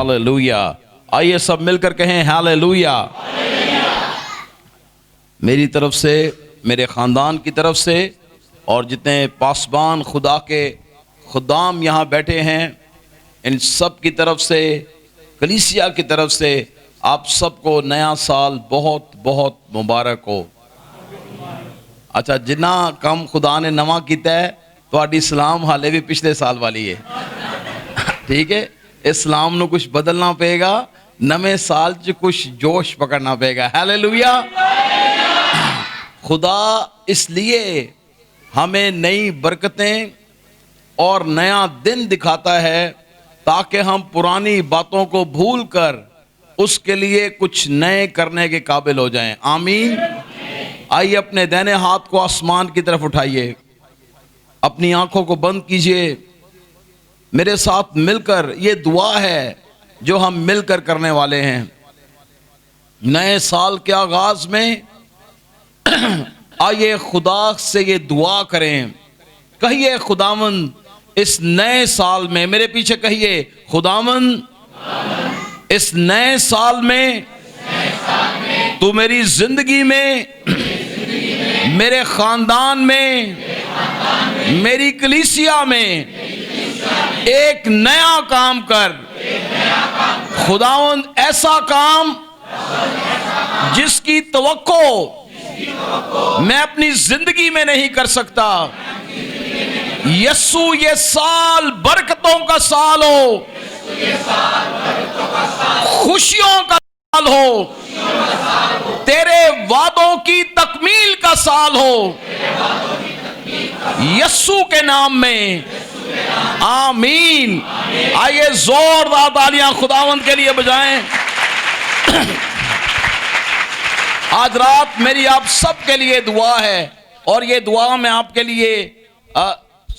Hallelujah. آئیے سب مل کر کہیں ہاللویا. میری طرف سے، میرے خاندان کی طرف سے، اور جتنے پاسبان خدا کے خدام یہاں بیٹھے ہیں، ان سب کی طرف سے، کلیسیا کی طرف سے آپ سب کو نیا سال بہت بہت مبارک ہو. اچھا، جنا کم خدا نے نواں کیتا ہے تہاڈی سلام حالے بھی پچھلے سال والی ہے. ٹھیک ہے، اسلام نو کچھ بدلنا پے گا، نویں سال چ کچھ جوش پکڑنا پے گا. ہاللویا. خدا اس لیے ہمیں نئی برکتیں اور نیا دن دکھاتا ہے تاکہ ہم پرانی باتوں کو بھول کر اس کے لیے کچھ نئے کرنے کے قابل ہو جائیں. آمین. آئیے اپنے دائنے ہاتھ کو آسمان کی طرف اٹھائیے، اپنی آنکھوں کو بند کیجئے، میرے ساتھ مل کر یہ دعا ہے جو ہم مل کر کرنے والے ہیں. نئے سال کے آغاز میں آئیے خدا سے یہ دعا کریں. کہیے خداوند اس نئے سال میں، میرے پیچھے کہیے خداوند اس نئے سال میں تو میری زندگی میں، میرے خاندان میں، میری کلیسیا میں ایک نیا کام کر. خداوند ایسا کام جس کی توقع میں اپنی زندگی میں نہیں کر سکتا. یسو یہ سال برکتوں کا سال ہو، خوشیوں کا سال ہو، تیرے وعدوں کی تکمیل کا سال ہو، یسو کے نام میں آمین. آئیے زوردار تالیاں خداوند کے لیے بجائیں. آج رات میری آپ سب کے لیے دعا ہے، اور یہ دعا میں آپ کے لیے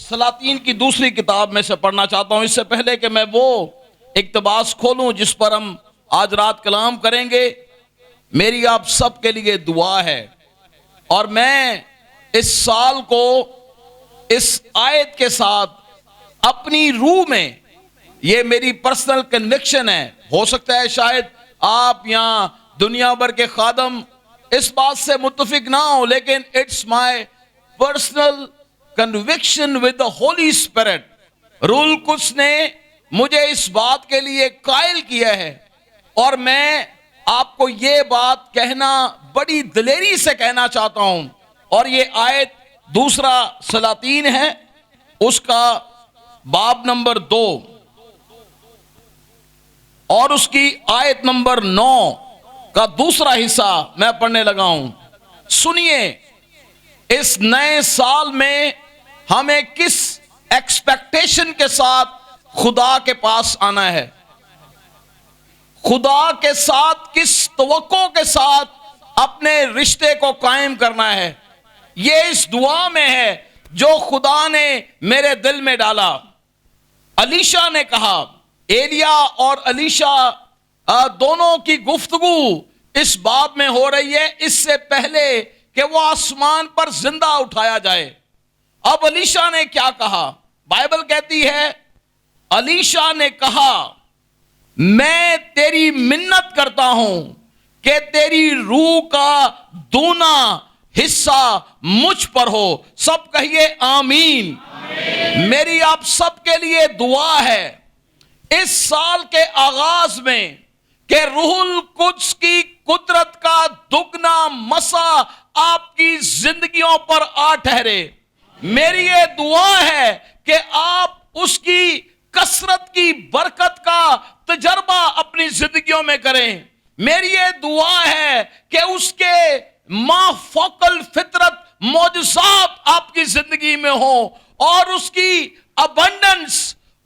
سلاطین کی دوسری کتاب میں سے پڑھنا چاہتا ہوں. اس سے پہلے کہ میں وہ اقتباس کھولوں جس پر ہم آج رات کلام کریں گے، میری آپ سب کے لیے دعا ہے، اور میں اس سال کو اس آیت کے ساتھ اپنی روح میں، یہ میری پرسنل کنوکشن ہے. ہو سکتا ہے شاید آپ یہاں دنیا بھر کے خادم اس بات سے متفق نہ ہو، لیکن it's my personal conviction with the holy spirit. روح القدس نے مجھے اس بات کے لیے قائل کیا ہے، اور میں آپ کو یہ بات کہنا بڑی دلیری سے کہنا چاہتا ہوں. اور یہ آیت دوسرا سلاطین ہے، اس کا باب نمبر 2 اور اس کی آیت نمبر 9 کا دوسرا حصہ میں پڑھنے لگا ہوں. سنیے، اس نئے سال میں ہمیں کس ایکسپیکٹیشن کے ساتھ خدا کے پاس آنا ہے، خدا کے ساتھ کس توقع کے ساتھ اپنے رشتے کو قائم کرنا ہے. یہ اس دعا میں ہے جو خدا نے میرے دل میں ڈالا. الیشا نے کہا، ایلیا اور الیشا دونوں کی گفتگو اس باب میں ہو رہی ہے اس سے پہلے کہ وہ آسمان پر زندہ اٹھایا جائے. اب الیشا نے کیا کہا؟ بائبل کہتی ہے الیشا نے کہا، میں تیری منت کرتا ہوں کہ تیری روح کا دونا حصہ مجھ پر ہو. سب کہیے آمین. میری آپ سب کے لیے دعا ہے اس سال کے آغاز میں کہ روح القدس کی قدرت کا دگنا مسا آپ کی زندگیوں پر آ ٹھہرے. میری یہ دعا ہے کہ آپ اس کی کثرت کی برکت کا تجربہ اپنی زندگیوں میں کریں. میری یہ دعا ہے کہ اس کے ما فوق الفطرت معجزات آپ کی زندگی میں ہوں، اور اس کی ابنڈنس،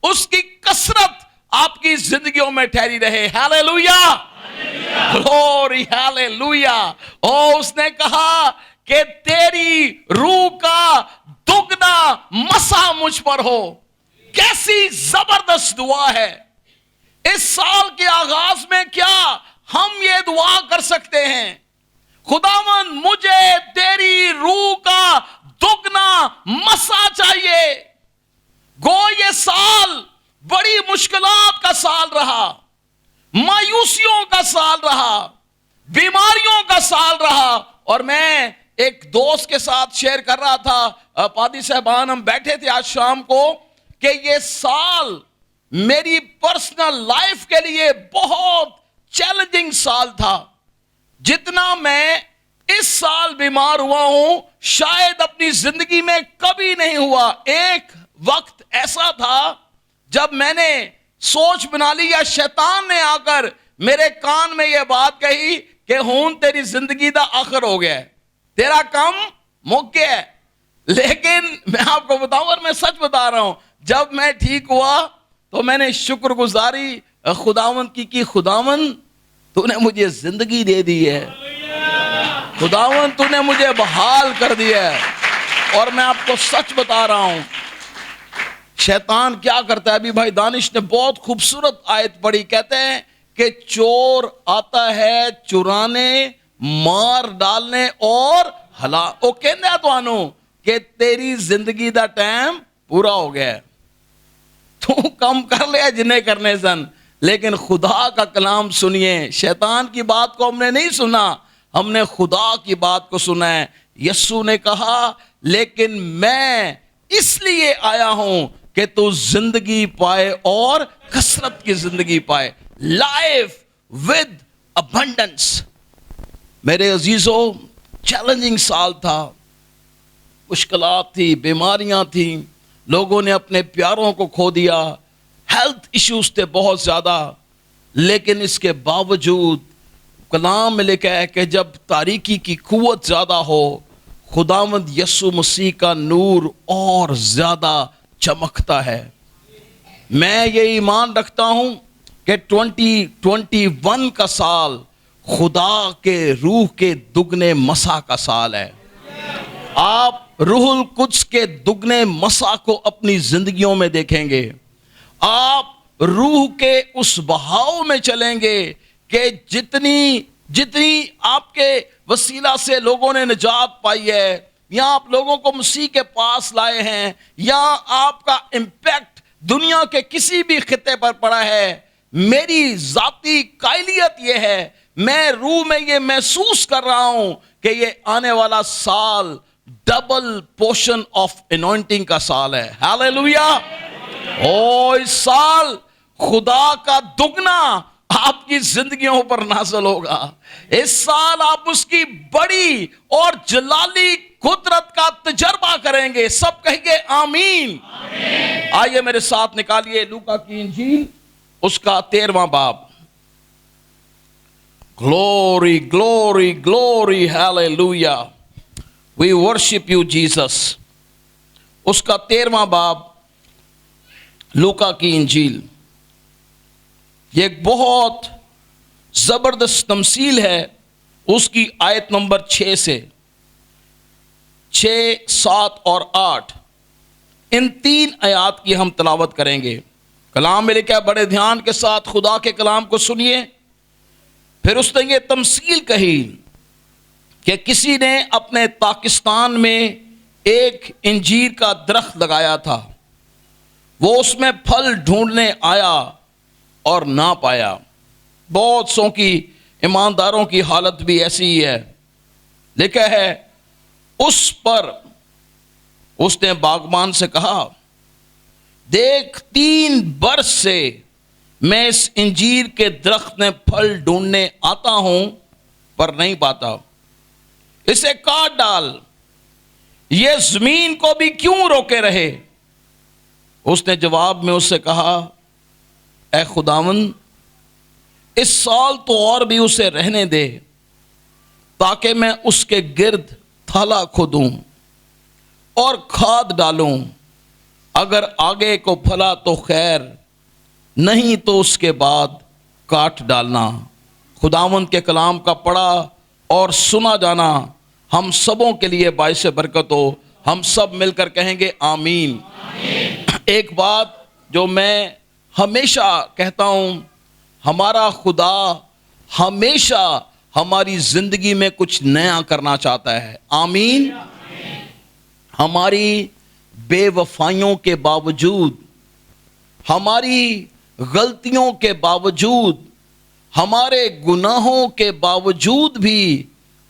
اس کی کثرت آپ کی زندگیوں میں ٹھہری رہے. Hallelujah, glory, hallelujah. اور اس نے کہا کہ تیری روح کا دگنا مسا مجھ پر ہو. کیسی زبردست دعا ہے. اس سال کے آغاز میں کیا ہم یہ دعا کر سکتے ہیں؟ خداوند مجھے تیری روح کا دگنا مسا چاہیے. گو یہ سال بڑی مشکلات کا سال رہا، اور میں ایک دوست کے ساتھ شیئر کر رہا تھا، پادری صاحبان ہم بیٹھے تھے آج شام کو، کہ یہ سال میری پرسنل لائف کے لیے بہت چیلنجنگ سال تھا. جتنا میں اس سال بیمار ہوا ہوں شاید اپنی زندگی میں کبھی نہیں ہوا. ایک وقت ایسا تھا جب میں نے سوچ بنا لی، یا شیطان نے آ کر میرے کان میں یہ بات کہی کہ ہون تیری زندگی دا آخر ہو گیا ہے، تیرا کام مک گیا ہے. لیکن میں آپ کو بتاؤں، اور میں سچ بتا رہا ہوں، جب میں ٹھیک ہوا تو میں نے شکر گزاری خداوند کی خداوند تو نے مجھے زندگی دے دی ہے، خداوند تو نے مجھے بحال کر دیا ہے. اور میں آپ کو سچ بتا رہا ہوں، شیطان کیا کرتا ہے. ابھی بھائی دانش نے بہت خوبصورت آیت پڑھی، کہتے ہیں کہ چور آتا ہے چرانے، مار ڈالنے اور ہلاک. وہ کہنے تو آنو کہ تیری زندگی دا ٹائم پورا ہو گیا ہے، تو کم کر لیا جنہیں کرنے سن. لیکن خدا کا کلام سنیے، شیطان کی بات کو ہم نے نہیں سنا، ہم نے خدا کی بات کو سنا ہے. یسوع نے کہا لیکن میں اس لیے آیا ہوں کہ تو زندگی پائے اور کثرت کی زندگی پائے، لائف ود ابنڈنس. میرے عزیزو، چیلنجنگ سال تھا، مشکلات تھی، بیماریاں تھیں، لوگوں نے اپنے پیاروں کو کھو دیا، ہیلتھ ایشوز تھے بہت زیادہ. لیکن اس کے باوجود کلام میں لکھا ہے کہ جب تاریکی کی قوت زیادہ ہو، خداوند یسوع مسیح کا نور اور زیادہ چمکتا ہے. میں یہ ایمان رکھتا ہوں کہ 2021 کا سال خدا کے روح کے دگنے مسا کا سال ہے. آپ روح القدس کے دگنے مسا کو اپنی زندگیوں میں دیکھیں گے. آپ روح کے اس بہاؤ میں چلیں گے کہ جتنی آپ کے وسیلہ سے لوگوں نے نجات پائی ہے، یا آپ لوگوں کو مسیح کے پاس لائے ہیں، یا آپ کا امپیکٹ دنیا کے کسی بھی خطے پر پڑا ہے. میری ذاتی قائلیت یہ ہے، میں روح میں یہ محسوس کر رہا ہوں کہ یہ آنے والا سال ڈبل پورشن آف انوائنٹنگ کا سال ہے. ہاللیلویا. اس سال خدا کا دگنا آپ کی زندگیوں پر نازل ہوگا. اس سال آپ اس کی بڑی اور جلالی قدرت کا تجربہ کریں گے. سب کہیں گے آمین. آئیے میرے ساتھ نکالیے لوکا کی انجیل، اس کا 13واں باب. Glory glory glory hallelujah. We worship you Jesus. اس کا 13واں باب لوکا کی انجیل. یہ ایک بہت زبردست تمثیل ہے. اس کی آیت نمبر 6 سے 6، 7 اور 8 ان 3 آیات کی ہم تلاوت کریں گے. کلام میں لکھا ہے، بڑے دھیان کے ساتھ خدا کے کلام کو سنیے. پھر اس نے یہ تمثیل کہی کہ کسی نے اپنے پاکستان میں ایک انجیر کا درخت لگایا تھا. وہ اس میں پھل ڈھونڈنے آیا اور نہ پایا. بہت سو کی ایمانداروں کی حالت بھی ایسی ہی ہے. لکھا ہے اس پر اس نے باغبان سے کہا، دیکھ 3 برس سے میں اس انجیر کے درخت میں پھل ڈھونڈنے آتا ہوں پر نہیں پاتا، اسے کاٹ ڈال، یہ زمین کو بھی کیوں روکے رہے. اس نے جواب میں اس سے کہا، اے خداوند اس سال تو اور بھی اسے رہنے دے تاکہ میں اس کے گرد تھالا کھودوں اور کھاد ڈالوں. اگر آگے کو پھلا تو خیر، نہیں تو اس کے بعد کاٹ ڈالنا. خداوند کے کلام کا پڑھا اور سنا جانا ہم سبوں کے لیے باعث برکت ہو. ہم سب مل کر کہیں گے آمین. ایک بات جو میں ہمیشہ کہتا ہوں، ہمارا خدا ہمیشہ ہماری زندگی میں کچھ نیا کرنا چاہتا ہے. آمین. ہماری بے وفائیوں کے باوجود، ہماری غلطیوں کے باوجود، ہمارے گناہوں کے باوجود بھی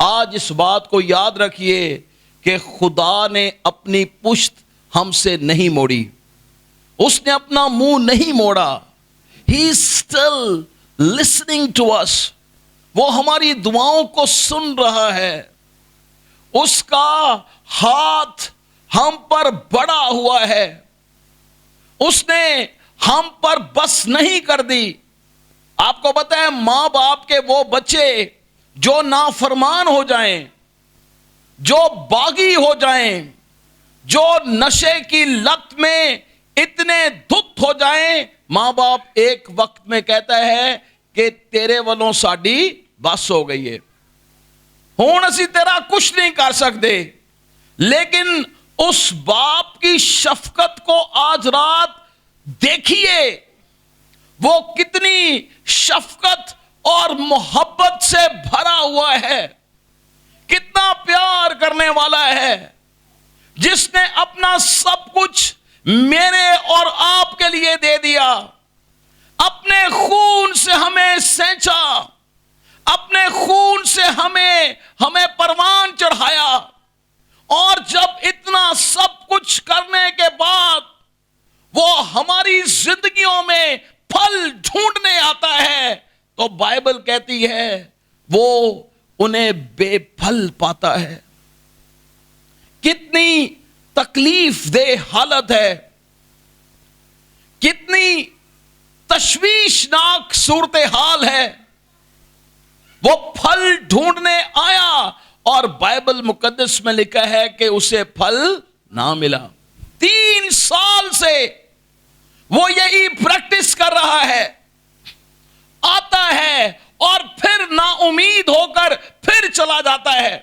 آج اس بات کو یاد رکھیے کہ خدا نے اپنی پشت ہم سے نہیں موڑی، اس نے اپنا منہ نہیں موڑا. He is still listening to us. وہ ہماری دعاؤں کو سن رہا ہے. اس کا ہاتھ ہم پر بڑا ہوا ہے. اس نے ہم پر بس نہیں کر دی. آپ کو پتہ ہے ماں باپ کے وہ بچے جو نافرمان ہو جائیں، جو باغی ہو جائیں، جو نشے کی لت میں اتنے دھت ہو جائیں، ماں باپ ایک وقت میں کہتا ہے کہ تیرے والوں ساڈی بس ہو گئی ہے، ہن اسی تیرا کچھ نہیں کر سکتے. لیکن اس باپ کی شفقت کو آج رات دیکھیے، وہ کتنی شفقت اور محبت سے بھرا ہوا ہے، کتنا پیار کرنے والا ہے، جس نے اپنا سب کچھ میرے اور آپ کے لیے دے دیا، اپنے خون سے ہمیں سینچا، اپنے خون سے ہمیں پروان چڑھایا. اور جب اتنا سب کچھ کرنے کے بعد وہ ہماری زندگیوں میں پھل ڈھونڈنے آتا ہے تو بائبل کہتی ہے وہ انہیں بے پھل پاتا ہے. کتنی تکلیف دہ حالت ہے، کتنی تشویشناک صورتحال ہے. وہ پھل ڈھونڈنے آیا اور بائبل مقدس میں لکھا ہے کہ اسے پھل نہ ملا. 3 سال سے وہ یہی پریکٹس کر رہا ہے، آتا ہے اور پھر نا امید ہو کر پھر چلا جاتا ہے.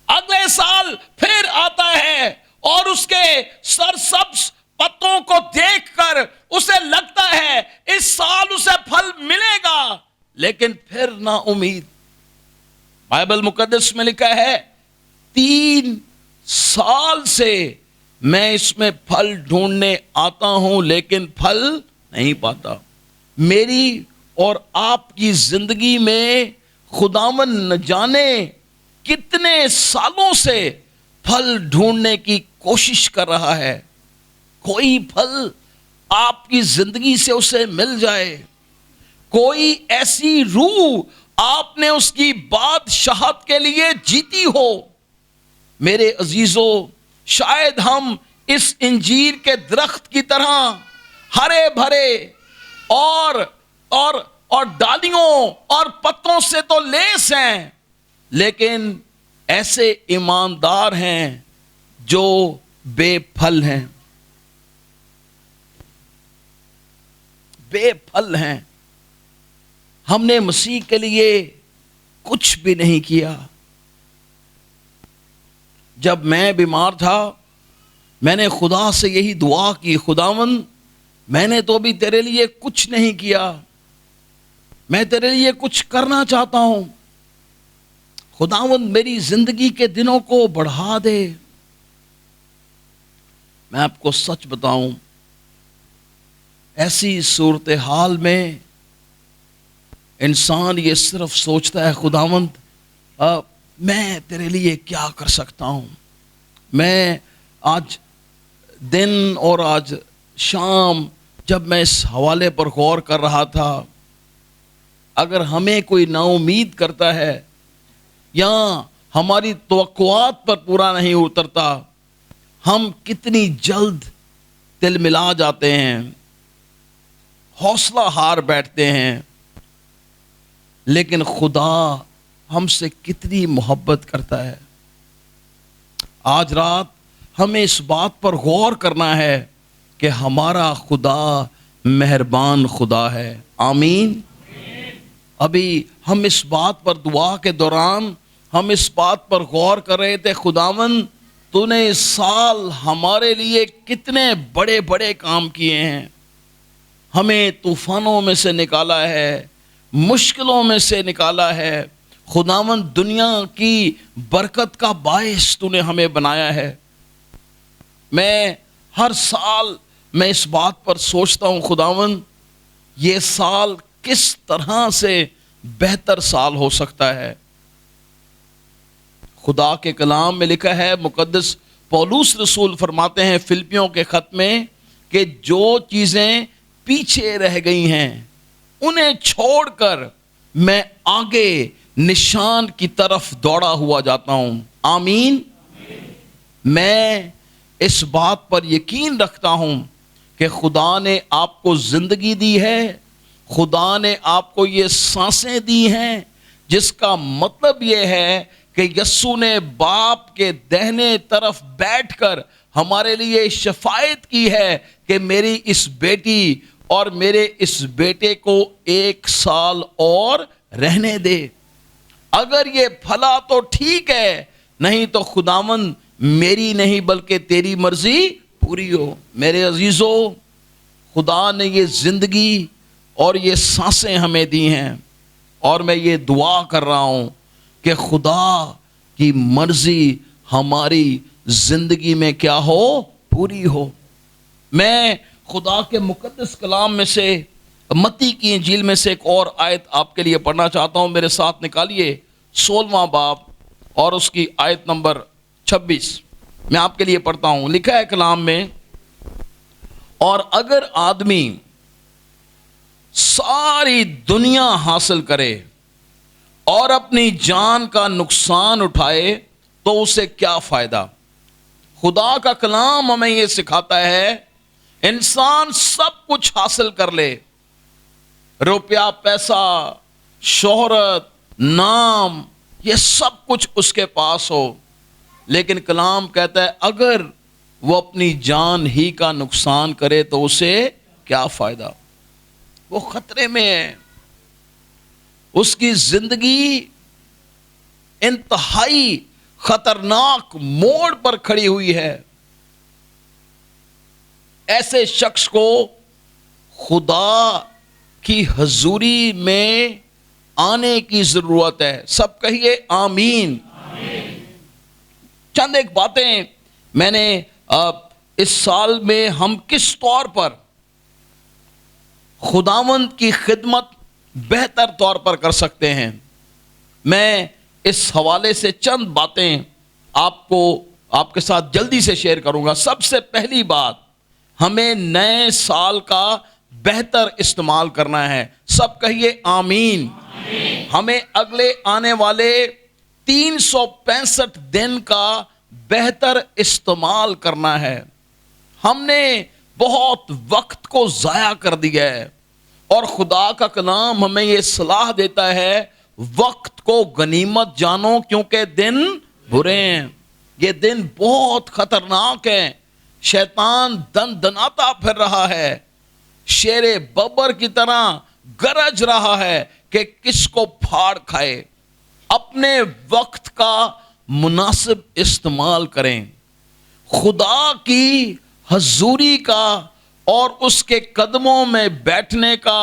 اگلے سال پھر آتا ہے اور اس کے سرسبز پتوں کو دیکھ کر اسے لگتا ہے اس سال اسے پھل ملے گا، لیکن پھر نا امید. بائبل مقدس میں لکھا ہے 3 سال سے میں اس میں پھل ڈھونڈنے آتا ہوں لیکن پھل نہیں پاتا. میری اور آپ کی زندگی میں خداوند نہ جانے کتنے سالوں سے پھل ڈھونڈنے کی کوشش کر رہا ہے. کوئی پھل آپ کی زندگی سے اسے مل جائے، کوئی ایسی روح آپ نے اس کی بادشاہت کے لیے جیتی ہو. میرے عزیزو، شاید ہم اس انجیر کے درخت کی طرح ہرے بھرے اور ڈالیوں اور پتوں سے تو لیس ہیں، لیکن ایسے ایماندار ہیں جو بے پھل ہیں، بے پھل ہیں. ہم نے مسیح کے لیے کچھ بھی نہیں کیا. جب میں بیمار تھا میں نے خدا سے یہی دعا کی، خداوند میں نے تو ابھی تیرے لیے کچھ نہیں کیا، میں تیرے لیے کچھ کرنا چاہتا ہوں، خداوند میری زندگی کے دنوں کو بڑھا دے. میں آپ کو سچ بتاؤں، ایسی صورتحال میں انسان یہ صرف سوچتا ہے خداوند میں تیرے لیے کیا کر سکتا ہوں. میں آج دن اور آج شام جب میں اس حوالے پر غور کر رہا تھا، اگر ہمیں کوئی نا امید کرتا ہے یا ہماری توقعات پر پورا نہیں اترتا، ہم کتنی جلد دل ملا جاتے ہیں، حوصلہ ہار بیٹھتے ہیں. لیکن خدا ہم سے کتنی محبت کرتا ہے. آج رات ہمیں اس بات پر غور کرنا ہے کہ ہمارا خدا مہربان خدا ہے. آمین. ابھی ہم اس بات پر دعا کے دوران ہم اس بات پر غور کر رہے تھے، خداوند تو نے اس سال ہمارے لیے کتنے بڑے بڑے کام کیے ہیں. ہمیں طوفانوں میں سے نکالا ہے، مشکلوں میں سے نکالا ہے. خداوند دنیا کی برکت کا باعث تو نے ہمیں بنایا ہے. میں ہر سال میں اس بات پر سوچتا ہوں خداوند یہ سال کس طرح سے بہتر سال ہو سکتا ہے. خدا کے کلام میں لکھا ہے، مقدس پولس رسول فرماتے ہیں فلپیوں کے خط میں کہ جو چیزیں پیچھے رہ گئی ہیں انہیں چھوڑ کر میں آگے نشان کی طرف دوڑا ہوا جاتا ہوں۔ آمین۔ میں اس بات پر یقین رکھتا ہوں کہ خدا نے آپ کو زندگی دی ہے، خدا نے آپ کو یہ سانسیں دی ہیں، جس کا مطلب یہ ہے کہ یسوع نے باپ کے دہنے طرف بیٹھ کر ہمارے لیے شفاعت کی ہے کہ میری اس بیٹی اور میرے اس بیٹے کو 1 سال اور رہنے دے۔ اگر یہ بھلا تو ٹھیک ہے، نہیں تو خداوند میری نہیں بلکہ تیری مرضی پوری ہو۔ میرے عزیزو، خدا نے یہ زندگی اور یہ سانسیں ہمیں دی ہیں، اور میں یہ دعا کر رہا ہوں کہ خدا کی مرضی ہماری زندگی میں کیا ہو؟ پوری ہو۔ میں خدا کے مقدس کلام میں سے متی کی انجیل میں سے ایک اور آیت آپ کے لیے پڑھنا چاہتا ہوں، میرے ساتھ نکالیے 16واں باب اور اس کی آیت نمبر 26 میں آپ کے لیے پڑھتا ہوں۔ لکھا ہے کلام میں، اور اگر آدمی ساری دنیا حاصل کرے اور اپنی جان کا نقصان اٹھائے تو اسے کیا فائدہ؟ خدا کا کلام ہمیں یہ سکھاتا ہے انسان سب کچھ حاصل کر لے، روپیہ، پیسہ، شہرت، نام، یہ سب کچھ اس کے پاس ہو، لیکن کلام کہتا ہے اگر وہ اپنی جان ہی کا نقصان کرے تو اسے کیا فائدہ؟ وہ خطرے میں ہے، اس کی زندگی انتہائی خطرناک موڑ پر کھڑی ہوئی ہے۔ ایسے شخص کو خدا کی حضوری میں آنے کی ضرورت ہے۔ سب کہیے آمین۔ چند ایک باتیں میں نے اس سال میں ہم کس طور پر خداوند کی خدمت بہتر طور پر کر سکتے ہیں، میں اس حوالے سے چند باتیں آپ کے ساتھ جلدی سے شیئر کروں گا۔ سب سے پہلی بات، ہمیں نئے سال کا بہتر استعمال کرنا ہے۔ سب کہیے آمین۔ ہمیں اگلے آنے والے 365 دن کا بہتر استعمال کرنا ہے۔ ہم نے بہت وقت کو ضائع کر دیا ہے، اور خدا کا کلام ہمیں یہ صلاح دیتا ہے وقت کو غنیمت جانو کیونکہ دن برے ہیں۔ یہ دن بہت خطرناک ہیں، شیطان دن دناتا پھر رہا ہے، شیر ببر کی طرح گرج رہا ہے کہ کس کو پھاڑ کھائے۔ اپنے وقت کا مناسب استعمال کریں۔ خدا کی حضوری کا اور اس کے قدموں میں بیٹھنے کا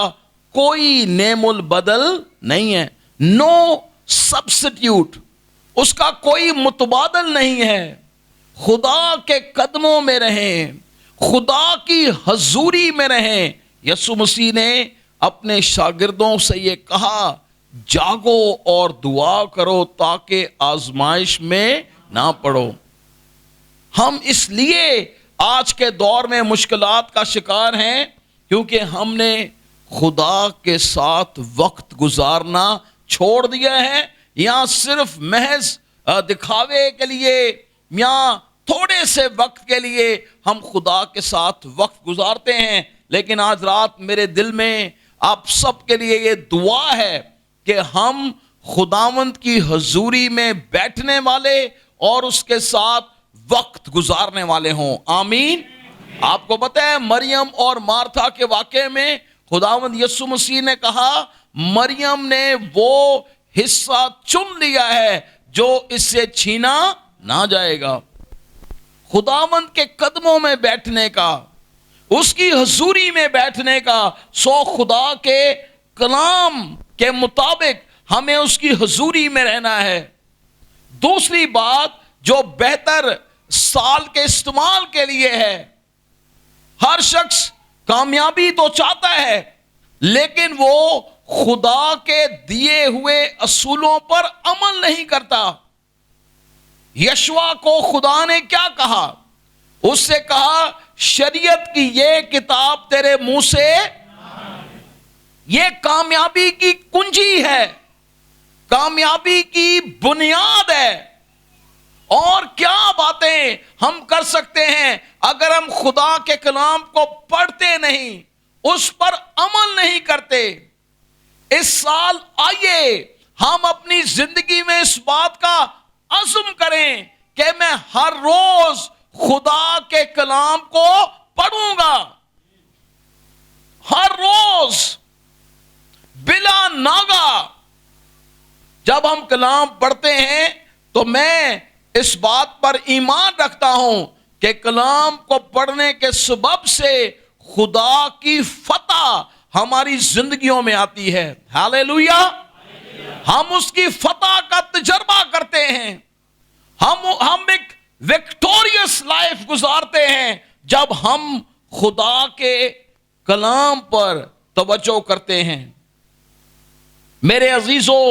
کوئی نعم البدل نہیں ہے، نو سبسٹیوٹ، اس کا کوئی متبادل نہیں ہے۔ خدا کے قدموں میں رہیں، خدا کی حضوری میں رہیں۔ یسوع مسیح نے اپنے شاگردوں سے یہ کہا، جاگو اور دعا کرو تاکہ آزمائش میں نہ پڑو۔ ہم اس لیے آج کے دور میں مشکلات کا شکار ہیں کیونکہ ہم نے خدا کے ساتھ وقت گزارنا چھوڑ دیا ہے، یا صرف محض دکھاوے کے لیے یا تھوڑے سے وقت کے لیے ہم خدا کے ساتھ وقت گزارتے ہیں۔ لیکن آج رات میرے دل میں آپ سب کے لیے یہ دعا ہے کہ ہم خداوند کی حضوری میں بیٹھنے والے اور اس کے ساتھ وقت گزارنے والے ہوں۔ آمین۔ آپ کو پتہ ہے مریم اور مارتھا کے واقعے میں خداوند یسوع مسیح نے کہا مریم نے وہ حصہ چن لیا ہے جو اس سے چھینا نہ جائے گا۔ خداوند کے قدموں میں بیٹھنے کا، اس کی حضوری میں بیٹھنے کا، سو خدا کے کلام کے مطابق ہمیں اس کی حضوری میں رہنا ہے۔ دوسری بات جو بہتر سال کے استعمال کے لیے ہے، ہر شخص کامیابی تو چاہتا ہے لیکن وہ خدا کے دیے ہوئے اصولوں پر عمل نہیں کرتا۔ یشوع کو خدا نے کیا کہا؟ اس سے کہا شریعت کی یہ کتاب تیرے منہ سے، یہ کامیابی کی کنجی ہے، کامیابی کی بنیاد ہے۔ اور کیا باتیں ہم کر سکتے ہیں اگر ہم خدا کے کلام کو پڑھتے نہیں، اس پر عمل نہیں کرتے؟ اس سال آئیے ہم اپنی زندگی میں اس بات کا عزم کریں کہ میں ہر روز خدا کے کلام کو پڑھوں گا، ہر روز بلا ناغہ۔ جب ہم کلام پڑھتے ہیں تو میں اس بات پر ایمان رکھتا ہوں کہ کلام کو پڑھنے کے سبب سے خدا کی فتح ہماری زندگیوں میں آتی ہے۔ ہاللیلویا! ہم اس کی فتح کا تجربہ کرتے ہیں، ہم ایک وکٹوریس لائف گزارتے ہیں جب ہم خدا کے کلام پر توجہ کرتے ہیں۔ میرے عزیزو،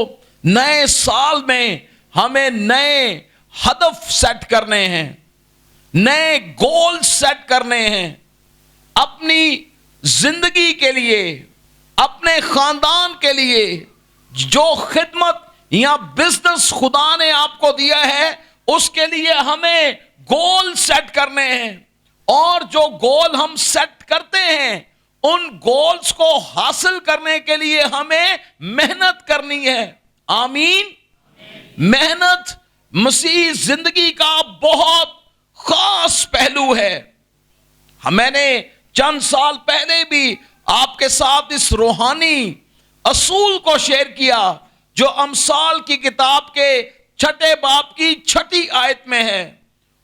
نئے سال میں ہمیں نئے ہدف سیٹ کرنے ہیں، نئے گول سیٹ کرنے ہیں، اپنی زندگی کے لیے، اپنے خاندان کے لیے۔ جو خدمت یا بزنس خدا نے آپ کو دیا ہے اس کے لیے ہمیں گول سیٹ کرنے ہیں، اور جو گول ہم سیٹ کرتے ہیں ان گولز کو حاصل کرنے کے لیے ہمیں محنت کرنی ہے۔ آمین۔ محنت مسیح زندگی کا بہت خاص پہلو ہے۔ میں نے چند سال پہلے بھی آپ کے ساتھ اس روحانی اصول کو شیئر کیا جو امثال کی کتاب کے 6 باب کی 6 آیت میں ہے۔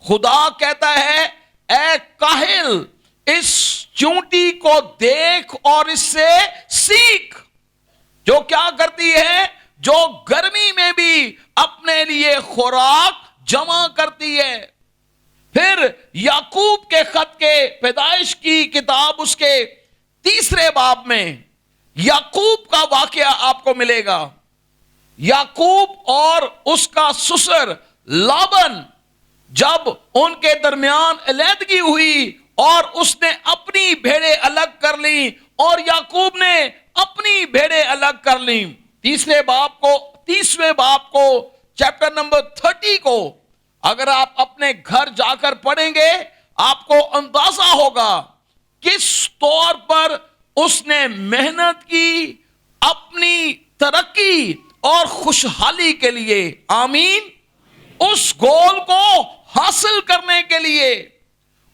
خدا کہتا ہے اے کاہل اس چونٹی کو دیکھ اور اس سے سیکھ، جو کیا کرتی ہے؟ جو گرمی میں بھی اپنے لیے خوراک جمع کرتی ہے۔ پھر یعقوب کے خط کے پیدائش کی کتاب اس کے 3 باب میں یعقوب کا واقعہ آپ کو ملے گا۔ یعقوب اور اس کا سسر لابن، جب ان کے درمیان علیحدگی ہوئی اور اس نے اپنی بھیڑیں الگ کر لی اور یعقوب نے اپنی بھیڑیں الگ کر لی۔ 30ویں باب کو چیپٹر نمبر 30 کو اگر آپ اپنے گھر جا کر پڑھیں گے آپ کو اندازہ ہوگا کس طور پر اس نے محنت کی اپنی ترقی اور خوشحالی کے لیے۔ آمین۔ اس گول کو حاصل کرنے کے لیے،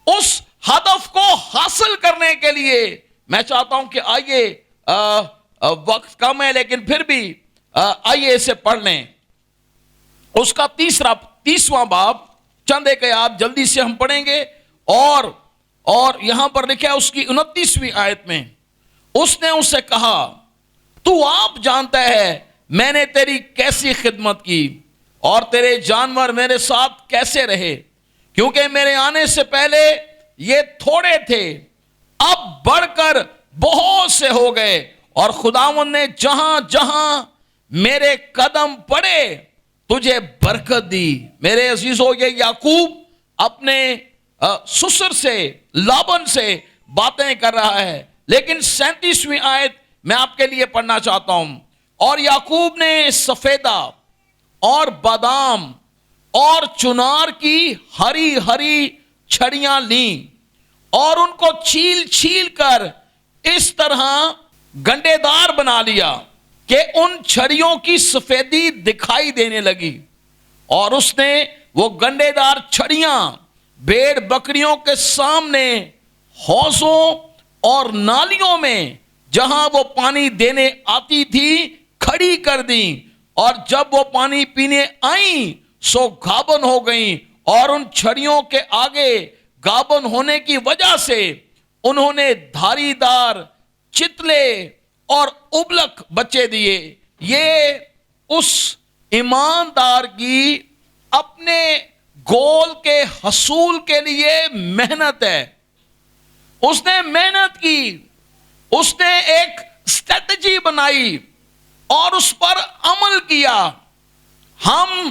اس ہدف کو حاصل کرنے کے لیے میں چاہتا ہوں کہ آئیے، وقت کم ہے لیکن پھر بھی آئیے اسے پڑھ لیں۔ اس کا 30واں باب، چند ایک آیات جلدی سے ہم پڑھیں گے، اور یہاں پر لکھا ہے اس کی 29ویں آیت میں، اس نے اس سے کہا تو آپ جانتا ہے میں نے تیری کیسی خدمت کی اور تیرے جانور میرے ساتھ کیسے رہے، کیونکہ میرے آنے سے پہلے یہ تھوڑے تھے، اب بڑھ کر بہت سے ہو گئے، اور خداوند نے جہاں جہاں میرے قدم پڑے تجھے برکت دی۔ میرے عزیزو، یہ یعقوب اپنے سسر سے لابن سے باتیں کر رہا ہے، لیکن 37ویں آیت میں آپ کے لیے پڑھنا چاہتا ہوں۔ اور یعقوب نے سفیدہ اور بادام اور چنار کی ہری ہری چھڑیاں لیں اور ان کو چھیل چھیل کر اس طرح گنڈے دار بنا لیا کہ ان چھڑیوں کی سفیدی دکھائی دینے لگی، اور اس نے وہ گنڈے دار چھڑیاں بھیڑ بکریوں کے سامنے حوضوں اور نالیوں میں جہاں وہ پانی دینے آتی تھی کھڑی کر دیں، اور جب وہ پانی پینے آئیں سو گابن ہو گئیں، اور ان چھڑیوں کے آگے گابن ہونے کی وجہ سے انہوں نے دھاری دار چتلے اور ابلک بچے دیے۔ یہ اس ایماندار کی اپنے گول کے حصول کے لیے محنت ہے۔ اس نے محنت کی، اس نے ایک اسٹریٹجی بنائی اور اس پر عمل کیا۔ ہم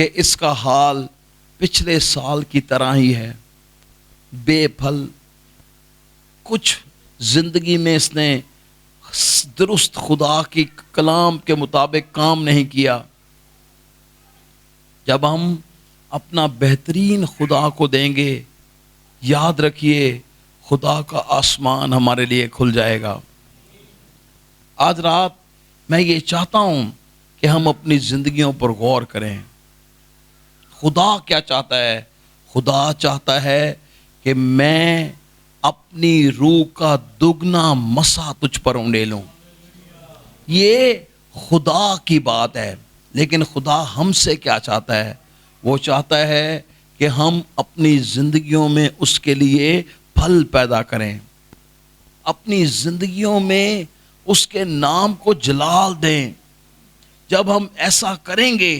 کہ اس کا حال پچھلے سال کی طرح ہی ہے، بے پھل، کچھ زندگی میں اس نے درست خدا کی کلام کے مطابق کام نہیں کیا۔ جب ہم اپنا بہترین خدا کو دیں گے، یاد رکھیے خدا کا آسمان ہمارے لیے کھل جائے گا۔ آج رات میں یہ چاہتا ہوں کہ ہم اپنی زندگیوں پر غور کریں۔ خدا کیا چاہتا ہے؟ خدا چاہتا ہے کہ میں اپنی روح کا دگنا مسا تجھ پر انڈیلوں۔ یہ خدا کی بات ہے، لیکن خدا ہم سے کیا چاہتا ہے؟ وہ چاہتا ہے کہ ہم اپنی زندگیوں میں اس کے لیے پھل پیدا کریں، اپنی زندگیوں میں اس کے نام کو جلال دیں۔ جب ہم ایسا کریں گے،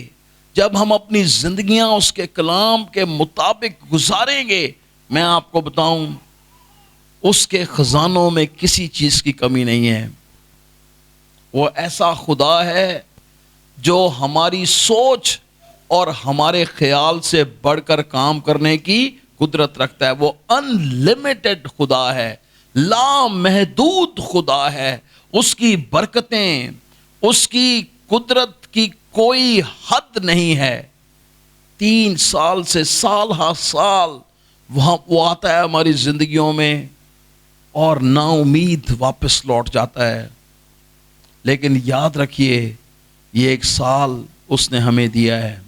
جب ہم اپنی زندگیاں اس کے کلام کے مطابق گزاریں گے، میں آپ کو بتاؤں اس کے خزانوں میں کسی چیز کی کمی نہیں ہے۔ وہ ایسا خدا ہے جو ہماری سوچ اور ہمارے خیال سے بڑھ کر کام کرنے کی قدرت رکھتا ہے۔ وہ ان لمیٹڈ خدا ہے، لامحدود خدا ہے۔ اس کی برکتیں، اس کی قدرت کی کوئی حد نہیں ہے۔ 3 سال سے سال ہر سال وہ آتا ہے ہماری زندگیوں میں اور نا امید واپس لوٹ جاتا ہے۔ لیکن یاد رکھیے یہ ایک سال اس نے ہمیں دیا ہے۔